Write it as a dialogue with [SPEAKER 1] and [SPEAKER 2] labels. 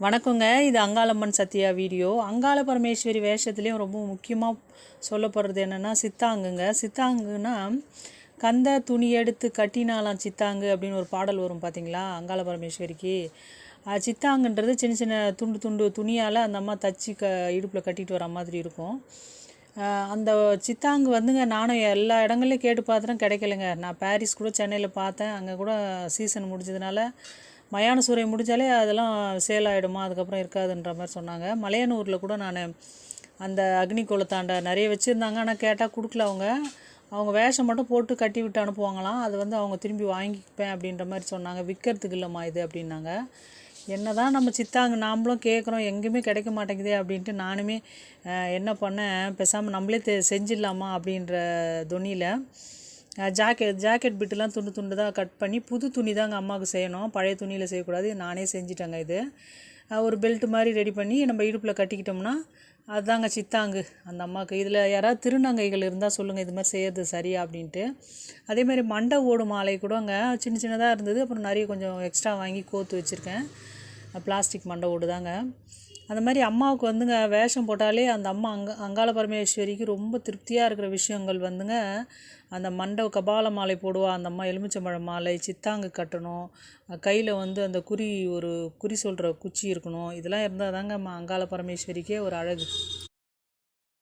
[SPEAKER 1] வணக்கங்க. இது அங்காளம்மன் சத்யா வீடியோ. அங்காள பரமேஸ்வரி வேஷத்துலேயும் ரொம்ப முக்கியமாக சொல்லப்படுறது என்னென்னா சித்தாங்குங்க. சித்தாங்குன்னா கந்த துணி எடுத்து கட்டினாலாம் சித்தாங்கு அப்படின்னு ஒரு பாடல் வரும் பார்த்தீங்களா அங்காள பரமேஸ்வரிக்கு. சித்தாங்குன்றது சின்ன சின்ன துண்டு துண்டு துணியால் அந்த அம்மா தச்சு இடுப்பில் கட்டிட்டு வர மாதிரி இருக்கும். அந்த சித்தாங்கு வந்துங்க நானும் எல்லா இடங்கள்லையும் கேட்டு பார்த்துட்டேன், கிடைக்கலைங்க. நான் பாரிஸ் கூட சென்னையில் பார்த்தேன். அங்கே கூட சீசன் முடிஞ்சதுனால மயான சூறை முடித்தாலே அதெல்லாம் சேல் ஆகிடுமா, அதுக்கப்புறம் இருக்காதுன்ற மாதிரி சொன்னாங்க. மலையனூரில் கூட நான் அந்த அக்னி கோலத்தாண்ட நிறைய வச்சுருந்தாங்க, ஆனால் கேட்டால் கொடுக்கல. அவங்க வேஷம் மட்டும் போட்டு கட்டி விட்டு அனுப்புவாங்களாம். அது வந்து அவங்க திரும்பி வாங்கிப்பேன் அப்படின்ற மாதிரி சொன்னாங்க. விற்கிறதுக்கு இல்லைம்மா இது அப்படின்னாங்க. என்ன தான் நம்ம சித்தாங்க நாம்ளும் கேட்குறோம், எங்கேயுமே கிடைக்க மாட்டேங்குதே அப்படின்ட்டு நானுமே என்ன பண்ணேன், பேசாமல் நம்மளே செஞ்சிடலாமா அப்படின்ற துணியில் ஜாக்கெட் பிட்டுலாம் துண்டு துண்டு தான் கட் பண்ணி புது துணி தாங்க அம்மாவுக்கு செய்யணும், பழைய துணியில் செய்யக்கூடாது. நானே செஞ்சிட்டேங்க. இது ஒரு பெல்ட் மாதிரி ரெடி பண்ணி நம்ம இடுப்பில் கட்டிக்கிட்டோம்னா அதுதாங்க சித்தாங்கு அந்த அம்மாவுக்கு. இதில் யாராவது திருநங்கைகள் இருந்தால் சொல்லுங்கள், இது மாதிரி செய்கிறது சரியா அப்படின்ட்டு. அதேமாதிரி மண்டை ஓடு மாலை கூடங்க சின்ன சின்னதாக இருந்தது, அப்புறம் நிறைய கொஞ்சம் எக்ஸ்ட்ரா வாங்கி கோர்த்து வச்சுருக்கேன். பிளாஸ்டிக் மண்டை ஓடு தாங்க. அந்த மாதிரி அம்மாவுக்கு வந்துங்க வேஷம் போட்டாலே அந்த அம்மா அங்காள பரமேஸ்வரிக்கு ரொம்ப திருப்தியாக இருக்கிற விஷயங்கள் வந்துங்க, அந்த மண்டை கபால மாலை போடுவா அந்த அம்மா, எலுமிச்சம்பழ மாலை, சித்தாங்கு கட்டணும், கையில் வந்து அந்த குறி சொல்கிற குச்சி இருக்கணும். இதெல்லாம் இருந்தால் தாங்க அங்காள பரமேஸ்வரிக்கே ஒரு அழகு.